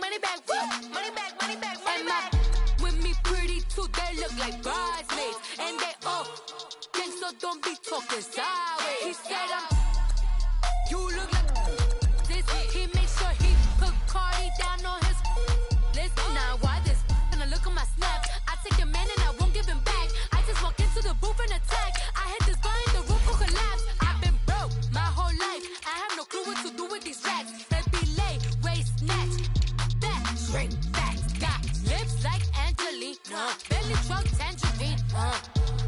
money back, woo. Money back, money back, money back. With me pretty too, they look like bridesmaids. And they all think so, don't be talking sideways. He said you look like this. He make sure he put Cardi down on his list. Now why this? Gonna look on my snap. I take your man and I won't give him back. I just walk into the booth and attack. I hit this guy in the roof will collapse. I've been broke my whole life. I have no clue what to do with these racks. That be lay, waist snatch, back, shrink back. Got lips like Angelina, belly truck tangerine.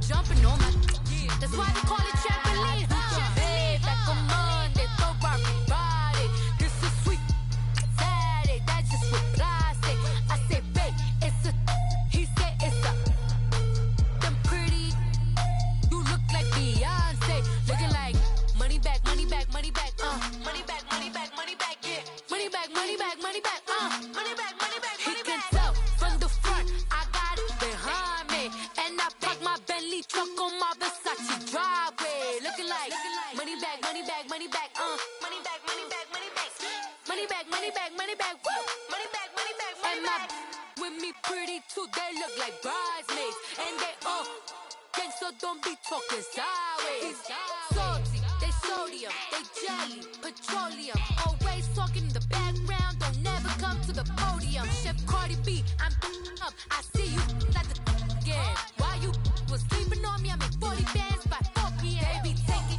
Jumping on my, that's why they call it trampoline. Babe, like a Monday, throw body. This is sweet Saturday, that's just what plastic. I say, babe, it's a, he said it's a. Them pretty, you look like Beyonce, looking like money back, money back, money back, money back, money back, money back, yeah, money back, money back, money back, money back, money back. He can tell from the front, I got it behind me, and I park my Bentley truck on my Versace driveway, looking like money back, money back, money back, money back, money back, money back, money back, money back, money back, woo, money back, money back, money back. With me pretty too, they look like bridesmaids, and they all think so, don't be talking sideways. Salty, they sodium, they jelly, petroleum, always talking in the background, don't never come to the podium. Chef Cardi B, I'm up, I see you like the again. Why you was sleeping on me? I make 40 bands by 4 p.m. Baby, take it.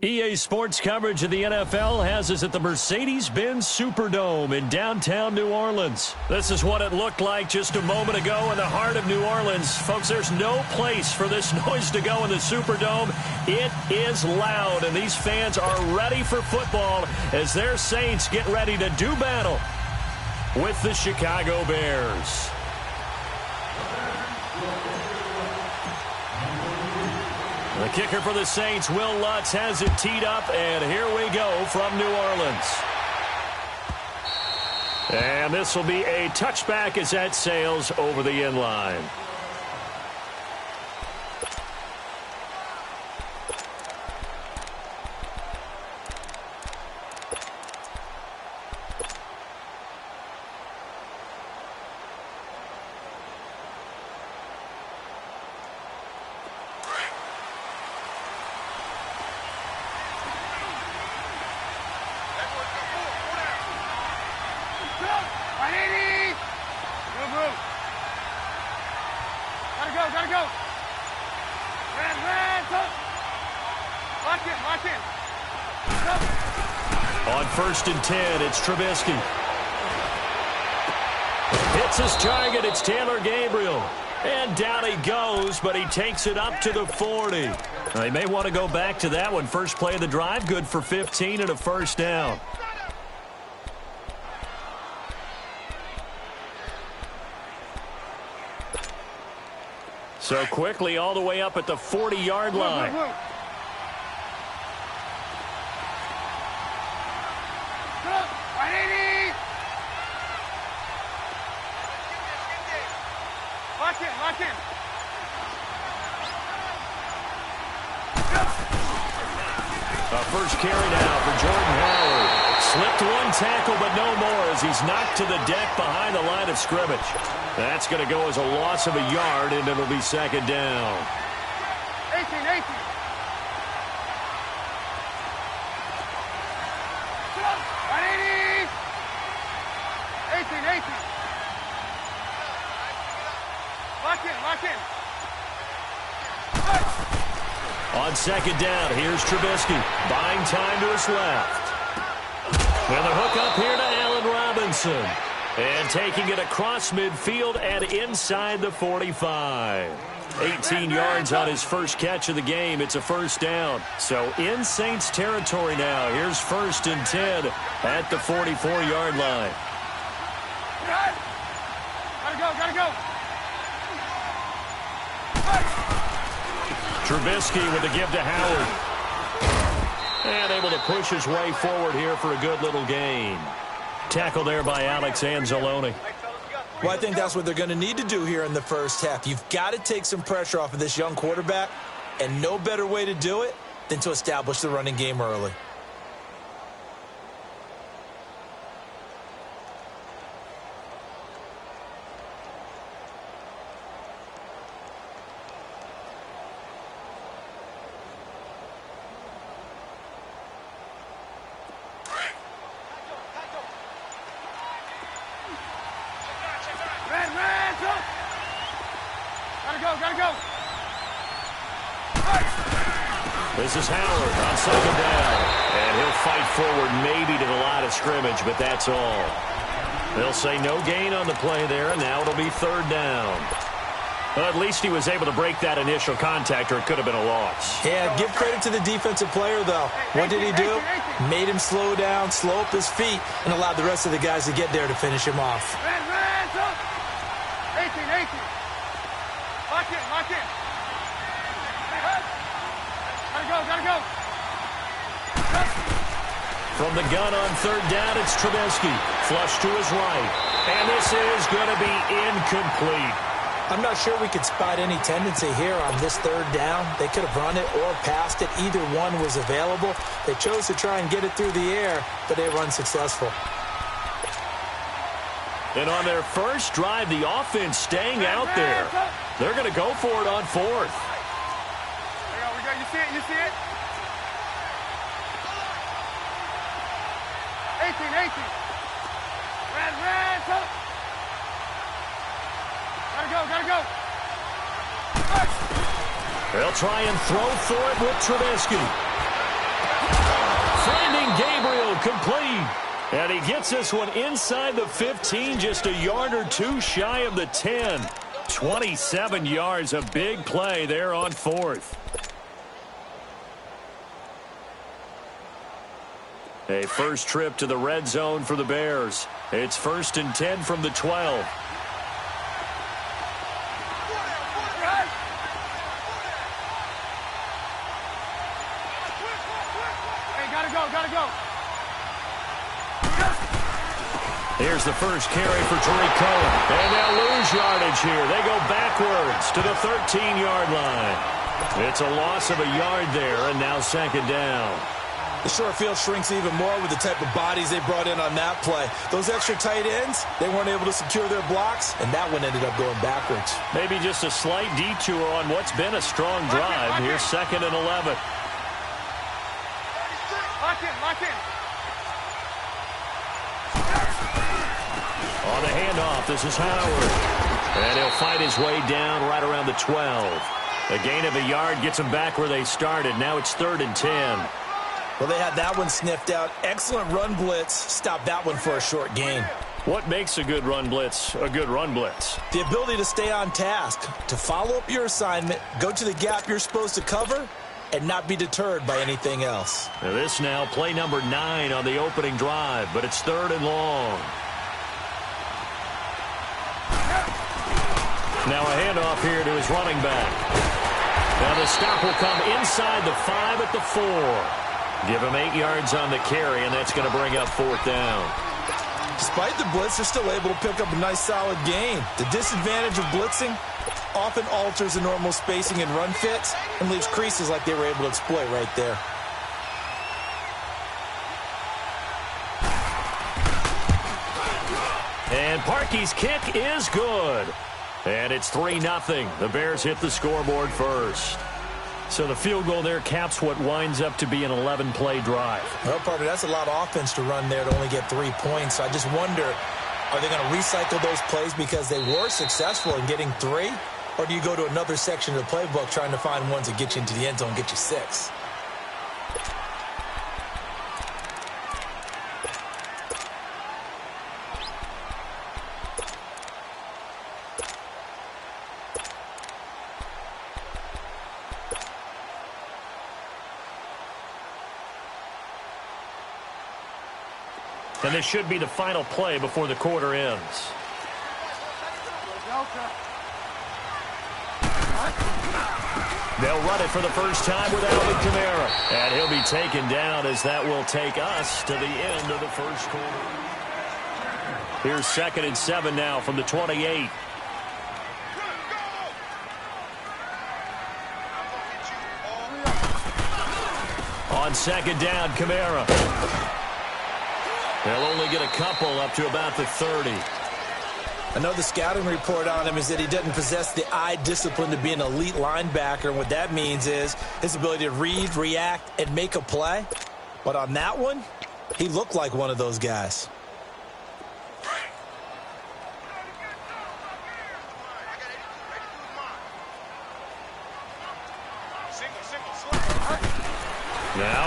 EA Sports coverage of the NFL has us at the Mercedes-Benz Superdome in downtown New Orleans. This is what it looked like just a moment ago in the heart of New Orleans. Folks, there's no place for this noise to go in the Superdome. It is loud, and these fans are ready for football as their Saints get ready to do battle with the Chicago Bears. The kicker for the Saints, Will Lutz, has it teed up, and here we go from New Orleans. And this will be a touchback as that sails over the end line. On 1st and 10, it's Trubisky. Hits his target, it's Taylor Gabriel. And down he goes, but he takes it up to the 40. They may want to go back to that one. First play of the drive, good for 15 and a first down. So quickly all the way up at the 40-yard line. First carry now for Jordan Howard. Slipped one tackle, but no more as he's knocked to the deck behind the line of scrimmage. That's going to go as a loss of a yard, and it'll be second down. 18. 18. Lock in. On second down, here's Trubisky. Buying time to his left. And the hook up here to Allen Robinson. And taking it across midfield and inside the 45. 18 yards on his first catch of the game. It's a first down. So in Saints territory now. Here's 1st and 10 at the 44-yard line. Gotta go. Trubisky with the give to Howard. And able to push his way forward here for a good little gain. Tackle there by Alex Anzalone. Well, I think that's what they're going to need to do here in the first half. You've got to take some pressure off of this young quarterback, and no better way to do it than to establish the running game early. Gotta go. This is Howard on second down. And he'll fight forward maybe to the line of scrimmage, but that's all. They'll say no gain on the play there, and now it'll be third down. Well, at least he was able to break that initial contact, or it could have been a loss. Yeah, give credit to the defensive player, though. What did he do? Made him slow down, slow up his feet, and allowed the rest of the guys to get there to finish him off. 18. Lock in. Gotta go. From the gun on third down, it's Trubisky. Flush to his right. And this is going to be incomplete. I'm not sure we could spot any tendency here on this third down. They could have run it or passed it. Either one was available. They chose to try and get it through the air, but they were unsuccessful. And on their first drive, the offense staying out there. They're going to go for it on fourth. There we go. You see it? 18. Red. Gotta go. They'll try and throw for it with Trubisky. Finding Gabriel complete. And he gets this one inside the 15, just a yard or two shy of the 10. 27 yards, a big play there on fourth. A first trip to the red zone for the Bears. It's 1st and 10 from the 12. Gotta go. Here's the first carry for Tariq Cohen. And they'll lose yardage here. They go backwards to the 13-yard line. It's a loss of a yard there, and now second down. The short field shrinks even more with the type of bodies they brought in on that play. Those extra tight ends, they weren't able to secure their blocks, and that one ended up going backwards. Maybe just a slight detour on what's been a strong drive. Here's 2nd and 11. Lock in. On the handoff, this is Howard. And he'll fight his way down right around the 12. A gain of a yard gets them back where they started. Now it's 3rd and 10. Well, they had that one sniffed out. Excellent run blitz. Stopped that one for a short gain. What makes a good run blitz a good run blitz? The ability to stay on task, to follow up your assignment, go to the gap you're supposed to cover, and not be deterred by anything else. Now this now play number 9 on the opening drive, but it's 3rd and long. Now a handoff here to his running back. Now the stop will come inside the 5 at the 4. Give him 8 yards on the carry, and that's going to bring up 4th down. Despite the blitz, they're still able to pick up a nice solid gain. The disadvantage of blitzing often alters the normal spacing and run fits and leaves creases like they were able to exploit right there. And Parkey's kick is good. And it's 3-0. The Bears hit the scoreboard first. So the field goal there caps what winds up to be an 11-play drive. Well, partner, that's a lot of offense to run there to only get 3 points. So I just wonder, are they going to recycle those plays because they were successful in getting 3? Or do you go to another section of the playbook trying to find ones that get you into the end zone and get you 6? And this should be the final play before the quarter ends. They'll run it for the first time with Alvin Kamara. And he'll be taken down as that will take us to the end of the first quarter. Here's 2nd and 7 now from the 28. On 2nd down, Kamara. They'll only get a couple up to about the 30. I know the scouting report on him is that he doesn't possess the eye discipline to be an elite linebacker. And what that means is his ability to read, react, and make a play. But on that one, he looked like one of those guys.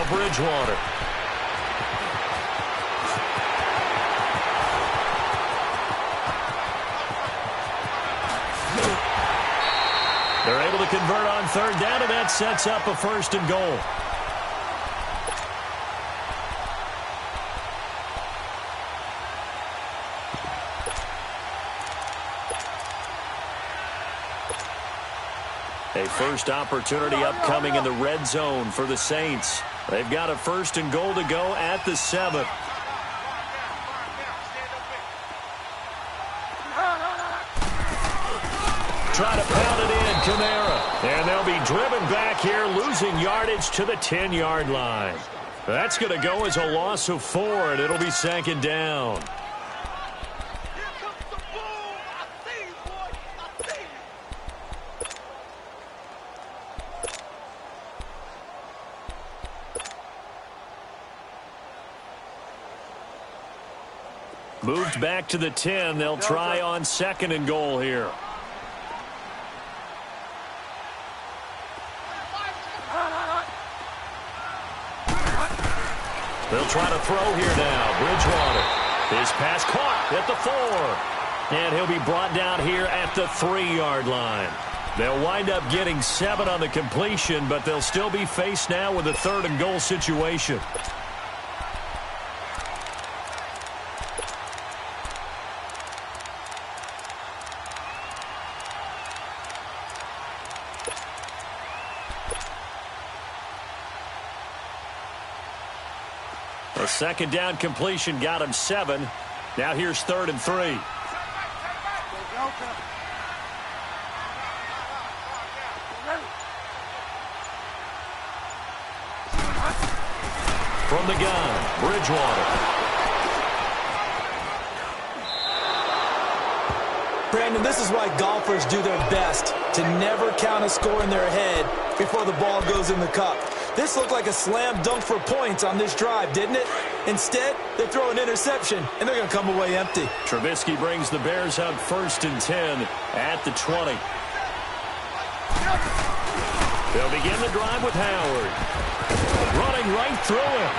Now Bridgewater. They're able to convert on third down, and that sets up a first and goal. A first opportunity upcoming in the red zone for the Saints. They've got a first and goal to go at the 7. Try to pound it in, Kamara. And they'll be driven back here, losing yardage to the 10-yard line. That's going to go as a loss of 4, and it'll be second down. Moved back to the 10. They'll try on second and goal here. They'll try to throw here now. Bridgewater. His pass caught at the 4. And he'll be brought down here at the 3-yard line. They'll wind up getting 7 on the completion, but they'll still be faced now with a third and goal situation. A second down completion got him 7. Now here's third and 3. From the gun, Bridgewater. Brandon, this is why golfers do their best to never count a score in their head before the ball goes in the cup. This looked like a slam dunk for points on this drive, didn't it? Instead, they throw an interception, and they're going to come away empty. Trubisky brings the Bears up first and 10 at the 20. They'll begin the drive with Howard. Running right through him.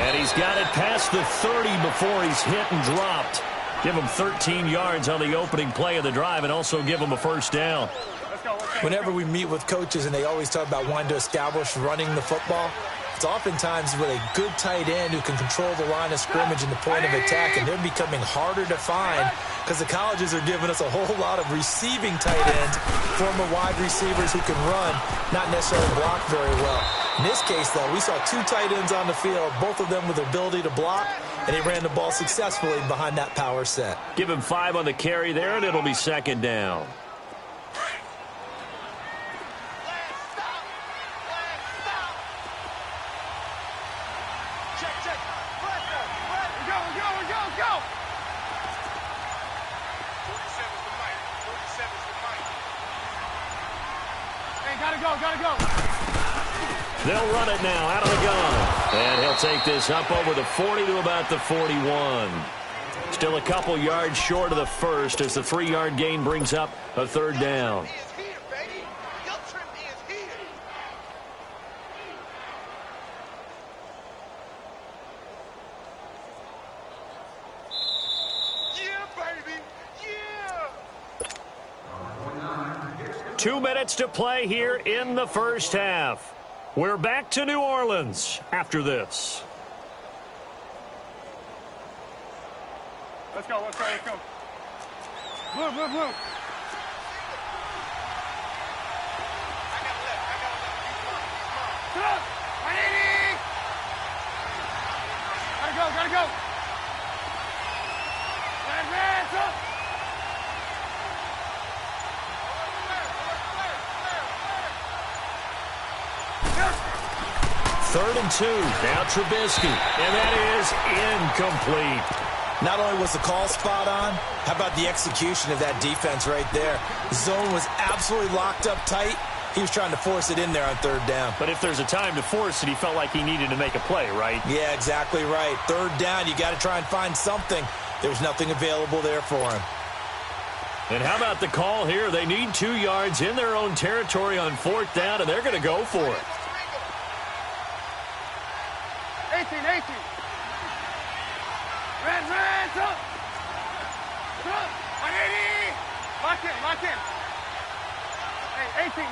And he's got it past the 30 before he's hit and dropped. Give him 13 yards on the opening play of the drive and also give him a first down. Whenever we meet with coaches and they always talk about wanting to establish running the football, it's oftentimes with a good tight end who can control the line of scrimmage and the point of attack, and they're becoming harder to find because the colleges are giving us a whole lot of receiving tight ends, former wide receivers who can run, not necessarily block very well. In this case, though, we saw 2 tight ends on the field, both of them with the ability to block, and he ran the ball successfully behind that power set. Give him 5 on the carry there, and it'll be second down. Gotta go. They'll run it now out of the gun. And he'll take this up over the 40 to about the 41. Still a couple yards short of the first as the 3-yard gain brings up a third down. Two minutes to play here in the first half. We're back to New Orleans after this. Let's go. Blue. Gotta go. Advance up. Third and 2. Now Trubisky. And that is incomplete. Not only was the call spot on, how about the execution of that defense right there? The zone was absolutely locked up tight. He was trying to force it in there on third down. But if there's a time to force it, he felt like he needed to make a play, right? Yeah, exactly right. Third down, you got to try and find something. There's nothing available there for him. And how about the call here? They need 2 yards in their own territory on fourth down, and they're going to go for it. 18. Red, up. 180. Lock in. Hey, 18.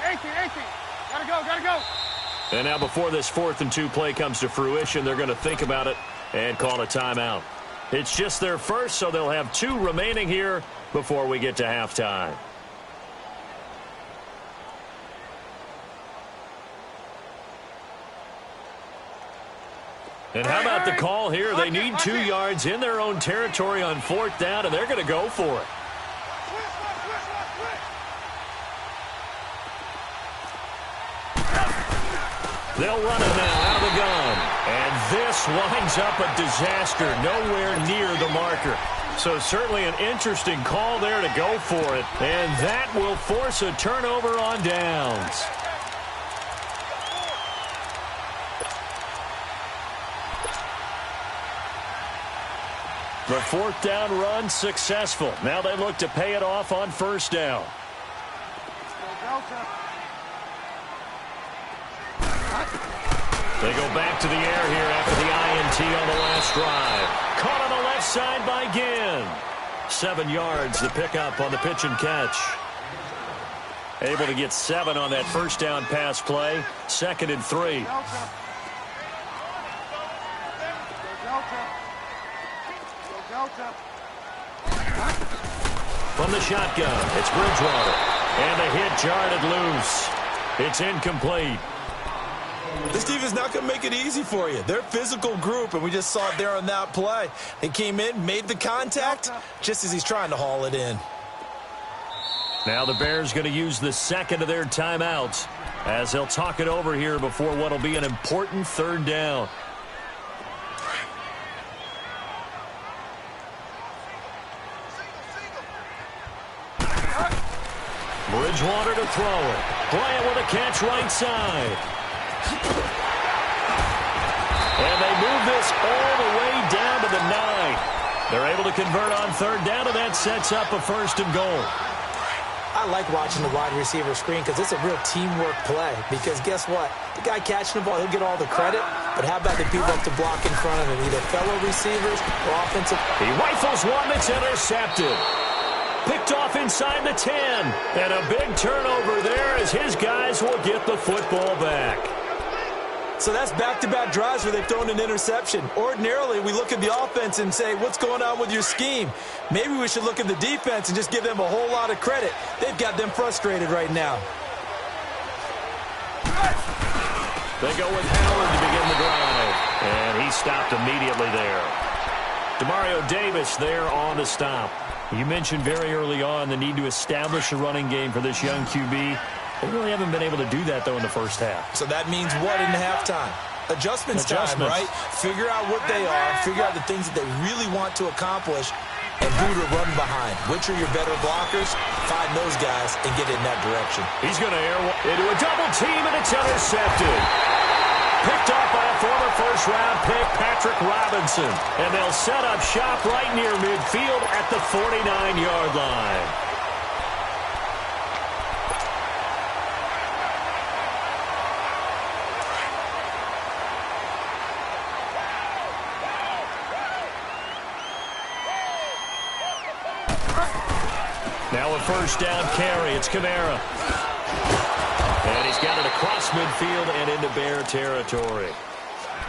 Gotta go. And now before this 4th and 2 play comes to fruition, they're going to think about it and call a timeout. It's just their first, so they'll have 2 remaining here before we get to halftime. And how about the call here? They need 2 yards in their own territory on 4th down, and they're going to go for it. They'll run it now out of the gun. And this winds up a disaster, nowhere near the marker. So certainly an interesting call there to go for it. And that will force a turnover on downs. The 4th down run successful. Now they look to pay it off on 1st down. They go back to the air here after the INT on the last drive. Caught on the left side by Ginn. 7 yards the pickup on the pitch and catch. Able to get 7 on that 1st down pass play. 2nd and 3. From the shotgun, it's Bridgewater. And the hit jarred it loose. It's incomplete. This defense not going to make it easy for you. They're a physical group, and we just saw it there on that play. They came in, made the contact, just as he's trying to haul it in. Now the Bears going to use the 2nd of their timeouts as they'll talk it over here before what will be an important 3rd down. Bridgewater to throw it. Bryant with a catch right side. And they move this all the way down to the 9. They're able to convert on 3rd down, and that sets up a 1st and goal. I like watching the wide receiver screen because it's a real teamwork play. Because guess what? The guy catching the ball, he'll get all the credit. But how about the people up to block in front of him, either fellow receivers or offensive? He rifles one that's intercepted. Picked off inside the 10. And a big turnover there as his guys will get the football back. So that's back-to-back drives where they've thrown an interception. Ordinarily, we look at the offense and say, what's going on with your scheme? Maybe we should look at the defense and just give them a whole lot of credit. They've got them frustrated right now. They go with Howard to begin the drive. And he stopped immediately there. Demario Davis there on the stop. You mentioned very early on the need to establish a running game for this young QB. They really haven't been able to do that, though, in the first half. So that means what in halftime? Adjustments time, right? Figure out what they are, figure out the things that they really want to accomplish, and who to run behind. Which are your better blockers? Find those guys and get in that direction. He's going to air into a double team, and it's intercepted. Picked off by a former first-round pick, Patrick Robinson. And they'll set up shop right near midfield at the 49-yard line. Now a 1st down carry. It's Kamara. And he's got it across midfield and into Bear territory.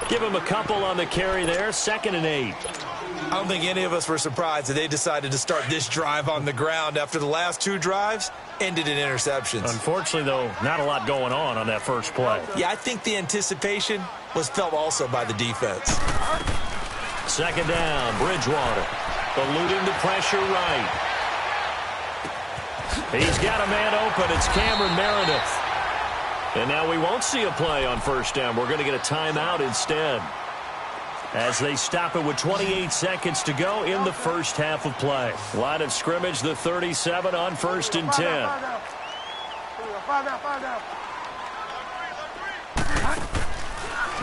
Give him a couple on the carry there. 2nd and 8. I don't think any of us were surprised that they decided to start this drive on the ground after the last 2 drives ended in interceptions. Unfortunately, though, not a lot going on that first play. Yeah, I think the anticipation was felt also by the defense. 2nd down, Bridgewater. Eluding the pressure right. He's got a man open. It's Cameron Meredith. And now we won't see a play on 1st down. We're going to get a timeout instead, as they stop it with 28 seconds to go in the first half of play. Line of scrimmage, the 37 on 1st and 10.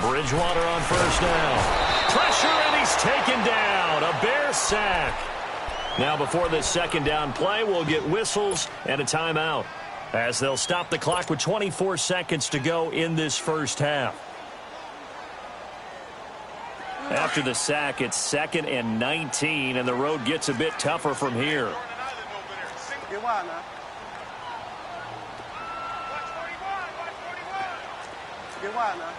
Bridgewater on 1st down. Pressure, and he's taken down. A Bear sack. Now before this 2nd down play, we'll get whistles and a timeout, as they'll stop the clock with 24 seconds to go in this first half. After the sack, it's 2nd and 19, and the road gets a bit tougher from here. Get wide now. Get wide now.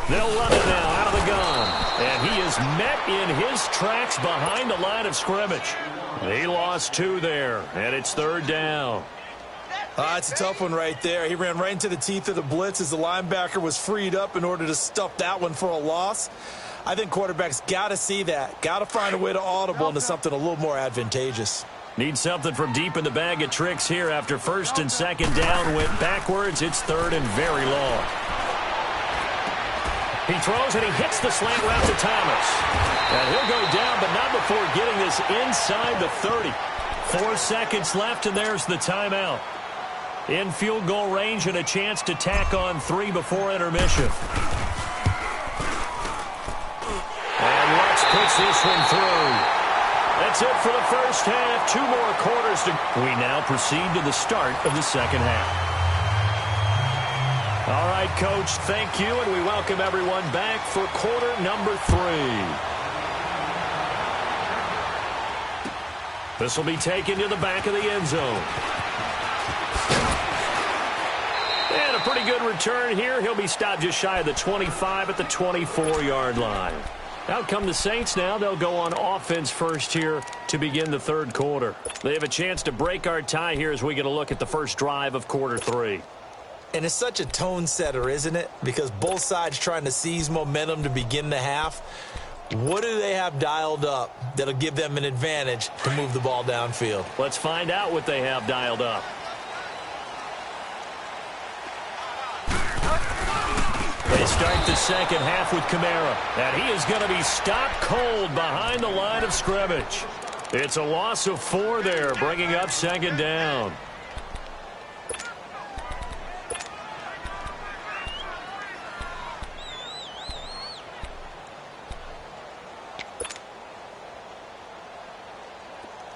They'll run it now out of the gun. And he is met in his tracks behind the line of scrimmage. He lost 2 there, and it's 3rd down. It's a tough one right there. He ran right into the teeth of the blitz as the linebacker was freed up in order to stuff that one for a loss. I think quarterbacks got to see that. Got to find a way to audible into something a little more advantageous. Need something from deep in the bag of tricks here after 1st and 2nd down went backwards. It's 3rd and very long. He throws and he hits the slant route to Thomas. And he'll go down, but not before getting this inside the 30. 4 seconds left, and there's the timeout. In field goal range and a chance to tack on 3 before intermission. And Lutz puts this one through. That's it for the first half. 2 more quarters to... We now proceed to the start of the second half. All right, Coach, thank you, and we welcome everyone back for quarter number 3. This will be taken to the back of the end zone. And a pretty good return here. He'll be stopped just shy of the 25 at the 24-yard line. Out come the Saints now. They'll go on offense first here to begin the 3rd quarter. They have a chance to break our tie here as we get a look at the first drive of quarter 3. And it's such a tone setter, isn't it? Because both sides trying to seize momentum to begin the half. What do they have dialed up that'll give them an advantage to move the ball downfield? Let's find out what they have dialed up. They start the second half with Kamara. And he is going to be stopped cold behind the line of scrimmage. It's a loss of 4 there, bringing up 2nd down.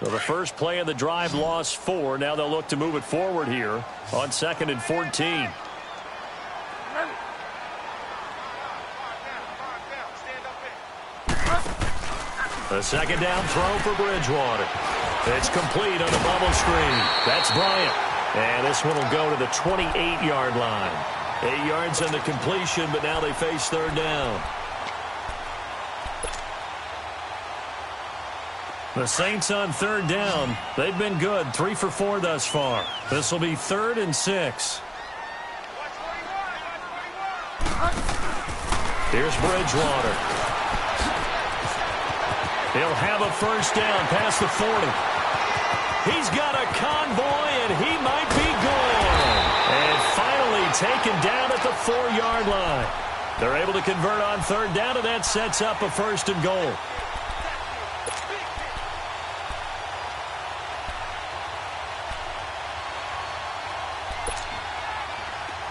So the first play of the drive lost 4. Now they'll look to move it forward here on 2nd and 14. The second down throw for Bridgewater. It's complete on the bubble screen. That's Bryant. And this one will go to the 28-yard line. 8 yards on the completion, but now they face 3rd down. The Saints on 3rd down. They've been good. 3 for 4 thus far. This will be 3rd and 6. Here's Bridgewater. He'll have a first down past the 40. He's got a convoy, and he might be gone. And finally taken down at the 4-yard line. They're able to convert on 3rd down, and that sets up a 1st and goal.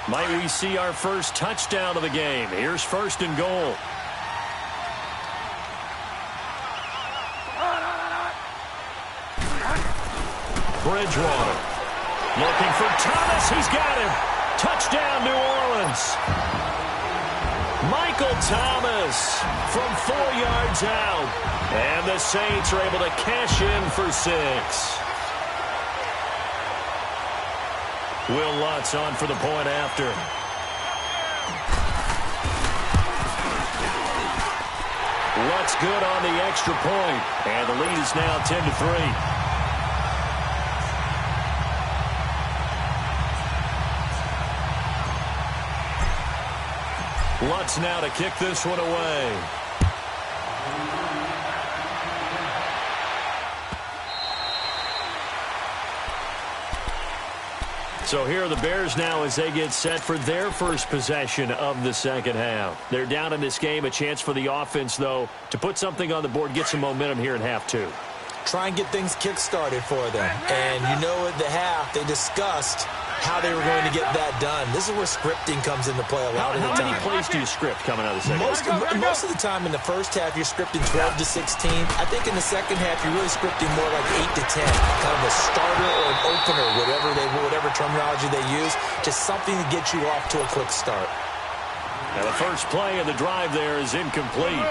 Might we see our first touchdown of the game? Here's 1st and goal. Bridgewater looking for Thomas. He's got him. Touchdown, New Orleans. Michael Thomas from 4 yards out. And the Saints are able to cash in for 6. Will Lutz on for the point after. Lutz good on the extra point. And the lead is now 10-3. Lutz now to kick this one away. So here are the Bears now as they get set for their first possession of the second half. They're down in this game. A chance for the offense, though, to put something on the board, get some momentum here in half 2. Try and get things kick-started for them. And you know at the half they discussed how they were going to get that done. This is where scripting comes into play a lot of the time. How many plays do you script coming out of the second half? Most of the time in the first half, you're scripting 12 to 16. I think in the second half, you're really scripting more like 8 to 10. Kind of a starter or an opener, whatever terminology they use. Just something to get you off to a quick start. Now the first play of the drive there is incomplete.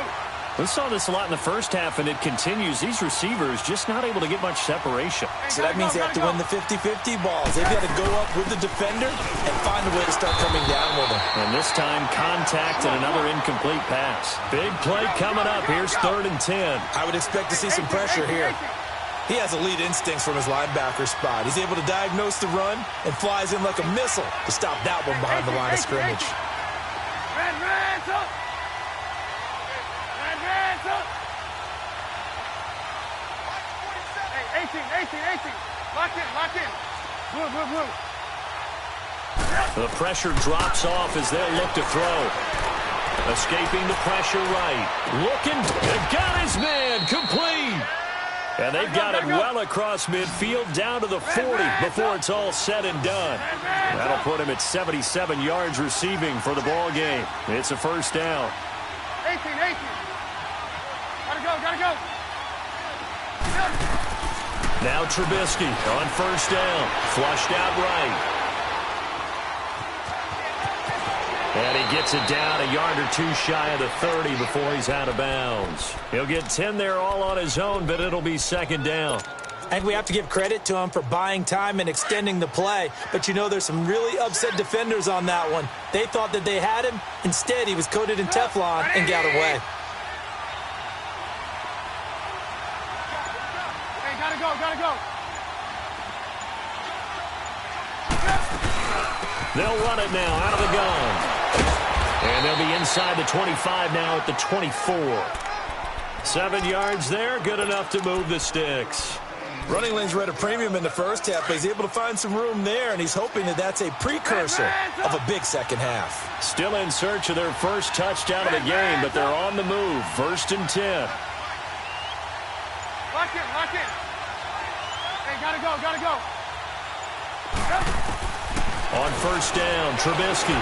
We saw this a lot in the first half, and it continues. These receivers just not able to get much separation. So that means they have to win the 50-50 balls. They've got to go up with the defender and find a way to start coming down with them. And this time, contact and another incomplete pass. Big play coming up. Here's 3rd and 10. I would expect to see some pressure here. He has elite instincts from his linebacker spot. He's able to diagnose the run and flies in like a missile to stop that one behind the line of scrimmage. Lock in. Blue. The pressure drops off as they'll look to throw. Escaping the pressure right. Looking. They've got his man. Complete. And they've got it well across midfield down to the 40 before it's all said and done. That'll put him at 77 yards receiving for the ball game. It's a first down. 18. Gotta go. Now Trubisky on first down. Flushed out right. And he gets it down a yard or two shy of the 30 before he's out of bounds. He'll get 10 there all on his own, but it'll be second down. I think we have to give credit to him for buying time and extending the play. But, you know, there's some really upset defenders on that one. They thought that they had him. Instead, he was coated in Teflon and got away. Gotta go. They'll run it now out of the gun. And they'll be inside the 25 now at the 24. 7 yards there, good enough to move the sticks. Running lanes were at a premium in the first half, but he's able to find some room there, and he's hoping that that's a precursor of a big second half. Still in search of their first touchdown of the game, but they're on the move. 1st and 10. Lock in. Hey, gotta go. On first down, Trubisky.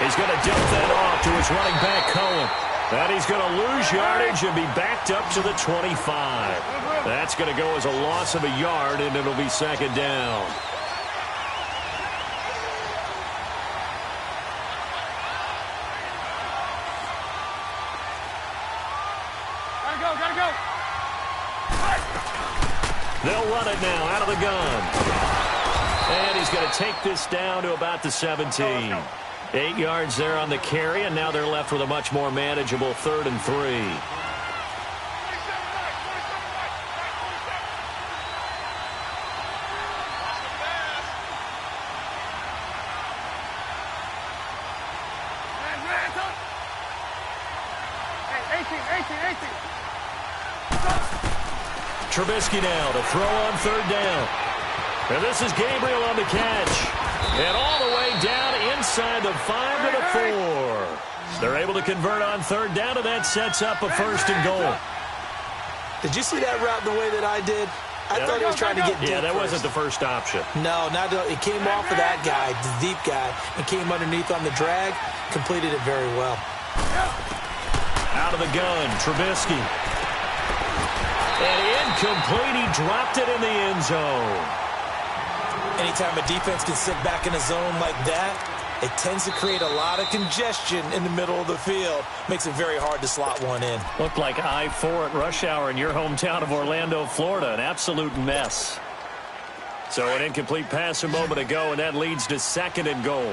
He's going to dump that off to his running back, Cohen. And he's going to lose yardage and be backed up to the 25. That's going to go as a loss of a yard, and it'll be second down. Gotta go. They'll run it now out of the gun. And he's going to take this down to about the 17. 8 yards there on the carry, and now they're left with a much more manageable 3rd and 3. Trubisky now to throw on 3rd down. And this is Gabriel on the catch. And all the way down inside the 5 to the 4. They're able to convert on 3rd down, and that sets up a 1st and goal. Did you see that route the way that I did? I thought he was trying to get deep. Yeah, that first. wasn't the first option. No, it came off of that guy, the deep guy, and came underneath on the drag, completed it very well. Out of the gun, Trubisky. And incomplete, he dropped it in the end zone. Anytime a defense can sit back in a zone like that, it tends to create a lot of congestion in the middle of the field. Makes it very hard to slot one in. Looked like I-4 at rush hour in your hometown of Orlando, Florida. An absolute mess. So an incomplete pass a moment ago, and that leads to 2nd and goal.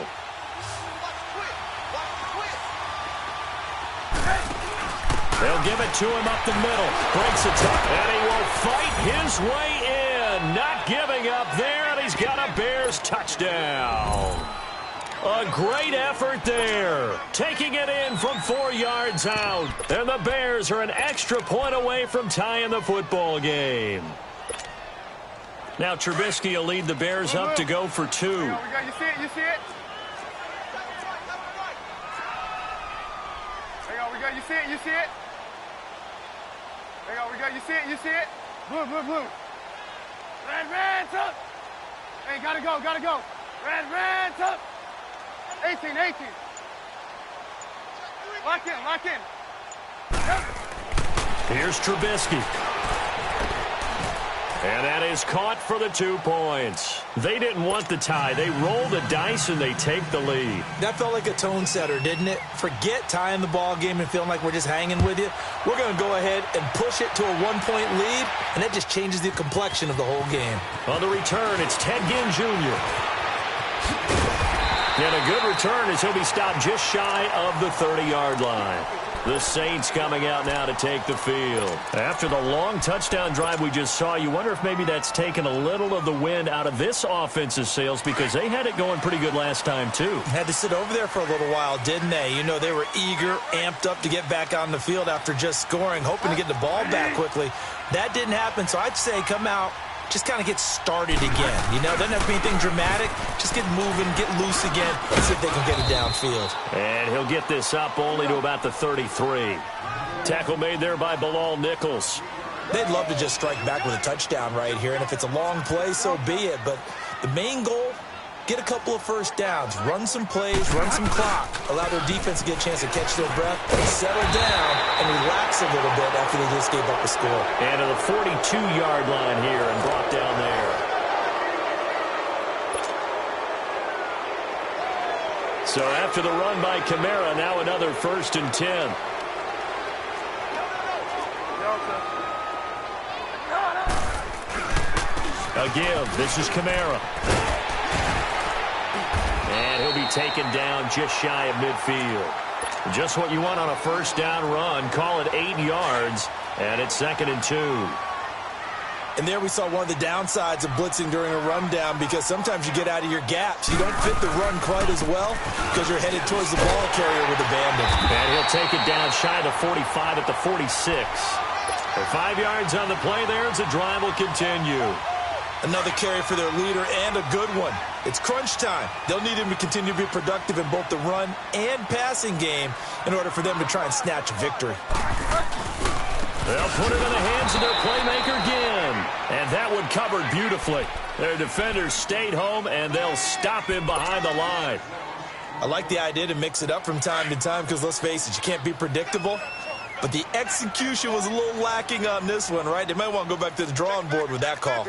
They'll give it to him up the middle. Breaks a tackle, and he will fight his way in. Not giving up there, and he's got a Bears touchdown. A great effort there. Taking it in from 4 yards out. And the Bears are an extra point away from tying the football game. Now Trubisky will lead the Bears up to go for 2. You see it? You see it? You see it? You see it? You see it? You see it? Blue. Red, tuck. Hey, gotta go. Red, up. 18. Lock in. Yep. Here's Trubisky. And that is caught for the 2 points. They didn't want the tie. They roll the dice and they take the lead. That felt like a tone setter, didn't it? Forget tying the ball game and feeling like we're just hanging with you. We're going to go ahead and push it to a 1-point lead, and that just changes the complexion of the whole game. On the return, it's Ted Ginn Jr. And a good return as he'll be stopped just shy of the 30-yard line. The Saints coming out now to take the field. After the long touchdown drive we just saw, you wonder if maybe that's taken a little of the wind out of this offense's sails because they had it going pretty good last time, too. Had to sit over there for a little while, didn't they? You know, they were eager, amped up to get back on the field after just scoring, hoping to get the ball back quickly. That didn't happen, so I'd say come out, just kind of get started again. You know, doesn't have to be anything dramatic. Just get moving, get loose again, and see if they can get it downfield. And he'll get this up only to about the 33. Tackle made there by Bilal Nichols. They'd love to just strike back with a touchdown right here, and if it's a long play, so be it. But the main goal, get a couple of first downs, run some plays, run some clock, allow their defense to get a chance to catch their breath, settle down, and relax a little bit after they just gave up a score. And to the 42-yard line here and brought down there. So after the run by Kamara, now another 1st and 10. A give. This is Kamara. And he'll be taken down just shy of midfield. Just what you want on a first down run. Call it 8 yards. And it's 2nd and 2. And there we saw one of the downsides of blitzing during a rundown because sometimes you get out of your gaps. You don't fit the run quite as well because you're headed towards the ball carrier with abandon. And he'll take it down shy of the 45 at the 46. For 5 yards on the play there as the drive will continue. Another carry for their leader and a good one. It's crunch time. They'll need him to continue to be productive in both the run and passing game in order for them to try and snatch a victory. They'll put it in the hands of their playmaker again. And that one covered beautifully. Their defenders stayed home, and they'll stop him behind the line. I like the idea to mix it up from time to time because, let's face it, you can't be predictable. But the execution was a little lacking on this one, right? They might want to go back to the drawing board with that call.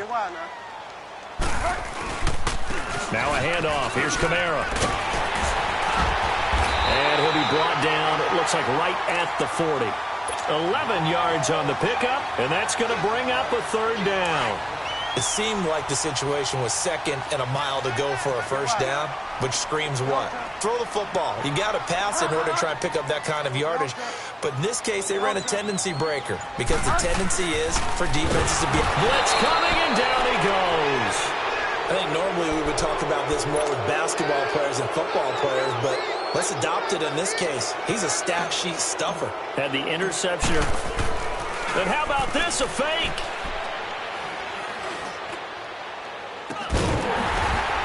Now a handoff. Here's Kamara. And he'll be brought down, it looks like right at the 40. 11 yards on the pickup, and that's going to bring up a 3rd down. It seemed like the situation was 2nd and a mile to go for a first down, which screams what? Throw the football. You got to pass in order to try and pick up that kind of yardage. But in this case, they ran a tendency breaker because the tendency is for defenses to be... Blitz coming, and down he goes. I think normally we would talk about this more with basketball players and football players, but let's adopt it in this case. He's a stat sheet stuffer. Had the interception. And how about this, a fake?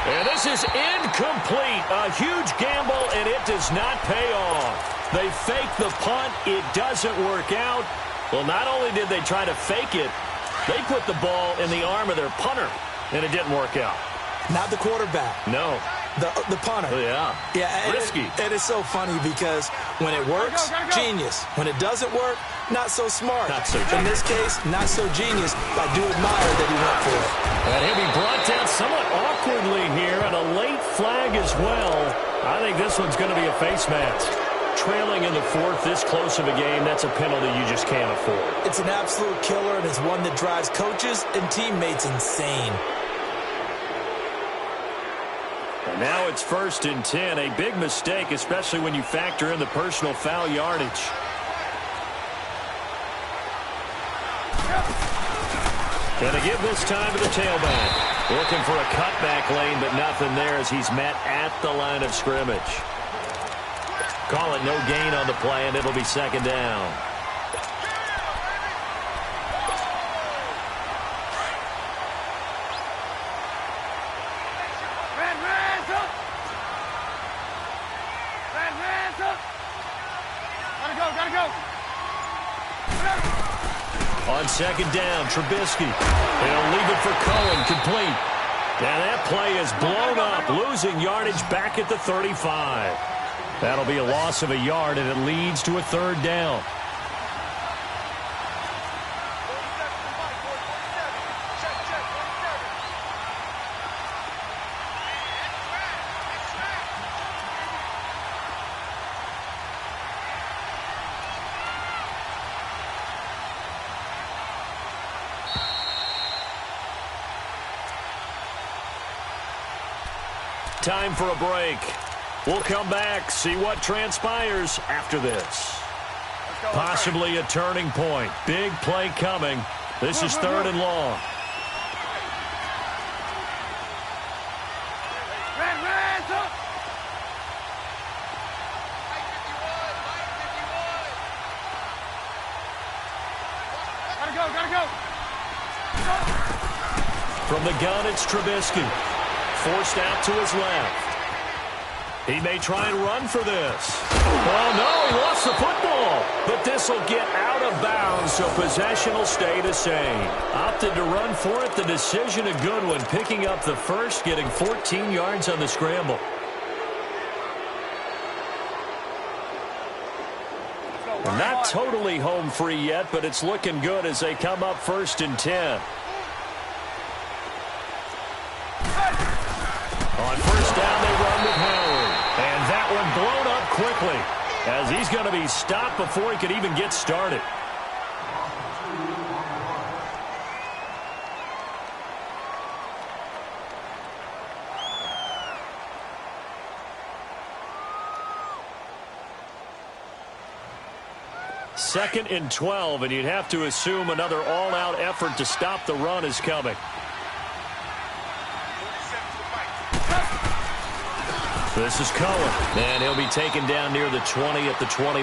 And this is incomplete. A huge gamble, and it does not pay off. They fake the punt. It doesn't work out. Well, not only did they try to fake it, they put the ball in the arm of their punter, and it didn't work out. Not the quarterback. No. The punter. Yeah. Risky. And it's so funny because when it works, genius. When it doesn't work, not so smart. Not so genius. In this case, not so genius. I do admire that he went for it. And he'll be brought down somewhat awkwardly here, and a late flag as well. I think this one's going to be a face mask. Trailing in the 4th, this close of a game, that's a penalty you just can't afford. It's an absolute killer, and it's one that drives coaches and teammates insane. And now it's 1st and 10. A big mistake, especially when you factor in the personal foul yardage. Gonna give this time to the tailback. Looking for a cutback lane, but nothing there as he's met at the line of scrimmage. Call it no gain on the play, and it'll be 2nd down. Gotta go. On 2nd down, Trubisky. They'll leave it for Cohen, complete. And that play is blown up, losing yardage back at the 35. That'll be a loss of a yard, and it leads to a third down. Time for a break. We'll come back, see what transpires after this. Possibly a turning point. Big play coming. This is third and long. Gotta go. From the gun, it's Trubisky. Forced out to his left. He may try and run for this. Oh, no, he lost the football. But this will get out of bounds, so possession will stay the same. Opted to run for it. The decision a good one. Picking up the first, getting 14 yards on the scramble. Not totally home free yet, but it's looking good as they come up 1st and 10. On first down, they run with Howard. And that one blown up quickly as he's going to be stopped before he could even get started. Second and 12, and you'd have to assume another all-out effort to stop the run is coming. This is Cohen, and he'll be taken down near the 20 at the 21.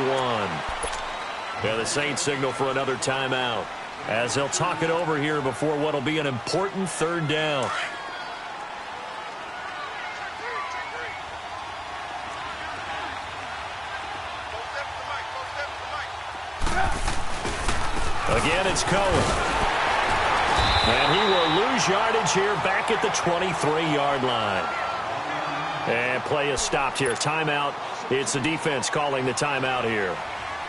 Yeah, the Saints signal for another timeout as they'll talk it over here before what will be an important third down. Again, it's Cohen. And he will lose yardage here back at the 23-yard line. And play is stopped here. Timeout. It's the defense calling the timeout here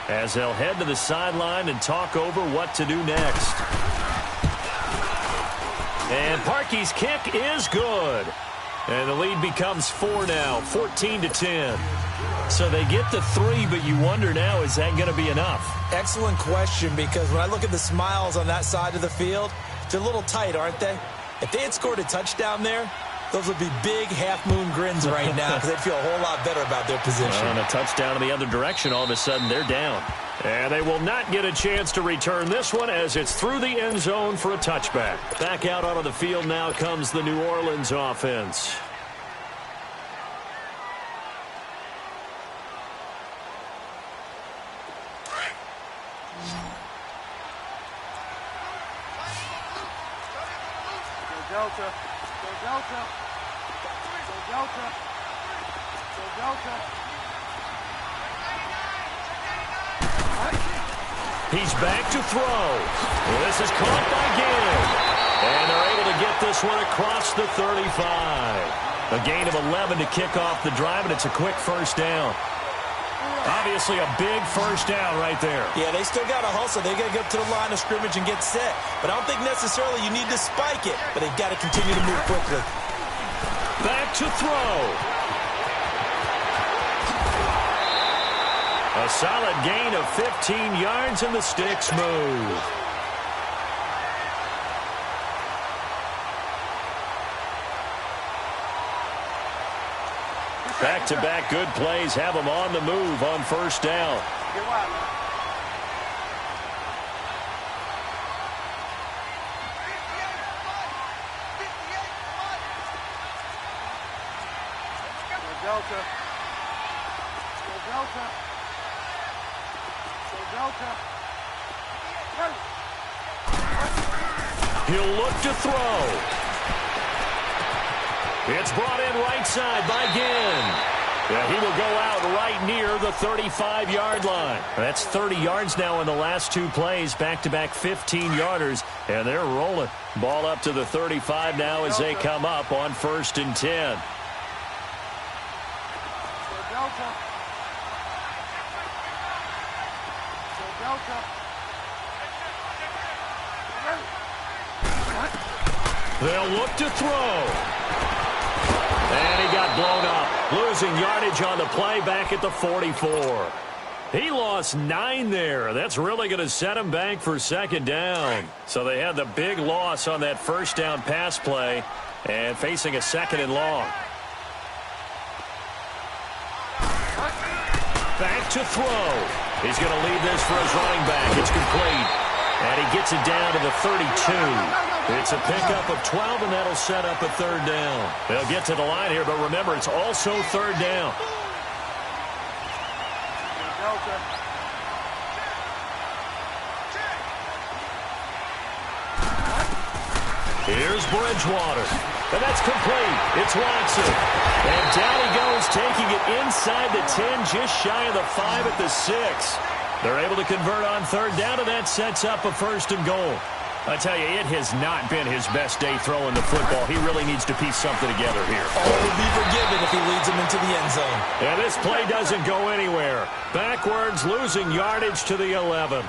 as they'll head to the sideline and talk over what to do next. And Parkey's kick is good. And the lead becomes 4 now, 14-10. So they get the 3, but you wonder now, is that going to be enough? Excellent question, because when I look at the smiles on that side of the field, they're a little tight, aren't they? If they had scored a touchdown there, those would be big half-moon grins right now because they'd feel a whole lot better about their position. And a touchdown in the other direction, all of a sudden they're down. And they will not get a chance to return this one as it's through the end zone for a touchback. Back out onto the field now comes the New Orleans offense. Delta. Go Delta. Go Delta. Go Delta. He's back to throw. This is caught by Gibb. And they're able to get this one across the 35. A gain of 11 to kick off the drive, and it's a quick first down. Obviously a big first down right there. Yeah, they still got to hustle. They got to get up to the line of scrimmage and get set. But I don't think necessarily you need to spike it. But they've got to continue to move quickly. Back to throw. A solid gain of 15 yards, and the sticks move. Back-to-back good plays have them on the move on first down. Get wide, man. Go Delta. Go Delta. Go Delta. He'll look to throw. It's brought in right side by Ginn. Yeah, he will go out right near the 35-yard line. That's 30 yards now in the last two plays, back-to-back 15-yarders, and they're rolling. Ball up to the 35 now as they come up on 1st and 10. They'll look to throw. And he got blown up, losing yardage on the play back at the 44. He lost 9 there. That's really going to set him back for 2nd down. So they had the big loss on that 1st down pass play and facing a 2nd and long. Back to throw. He's going to leave this for his running back. It's complete. And he gets it down to the 32. It's a pickup of 12, and that'll set up a 3rd down. They'll get to the line here, but remember, it's also 3rd down. Here's Bridgewater. And that's complete. It's Watson. And down he goes, taking it inside the 10, just shy of the 5 at the 6. They're able to convert on 3rd down, and that sets up a 1st and goal. I tell you, it has not been his best day throwing the football. He really needs to piece something together here. All will be forgiven if he leads him into the end zone. And this play doesn't go anywhere. Backwards, losing yardage to the 11.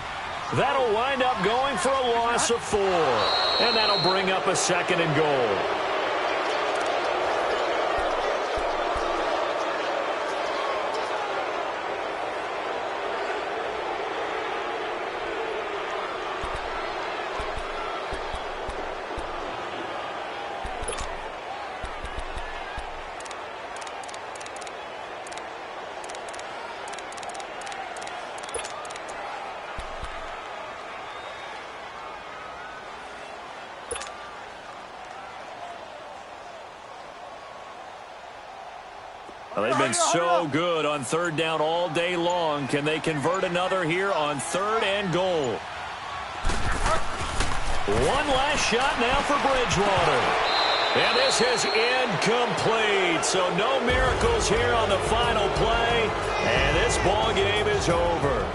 That'll wind up going for a loss of 4. And that'll bring up a 2nd and goal. Well, they've been so good on 3rd down all day long. Can they convert another here on 3rd and goal? One last shot now for Bridgewater. And this is incomplete. So no miracles here on the final play. And this ball game is over.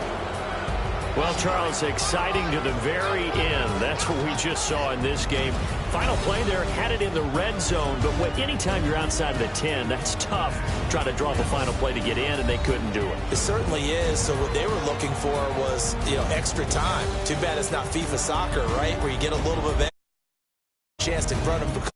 Well, Charles, exciting to the very end. That's what we just saw in this game. Final play there, had it in the red zone, but anytime you're outside of the 10, that's tough. Trying to draw up a final play to get in, and they couldn't do it. It certainly is. So what they were looking for was, extra time. Too bad it's not FIFA soccer, right, where you get a little bit of chance in front of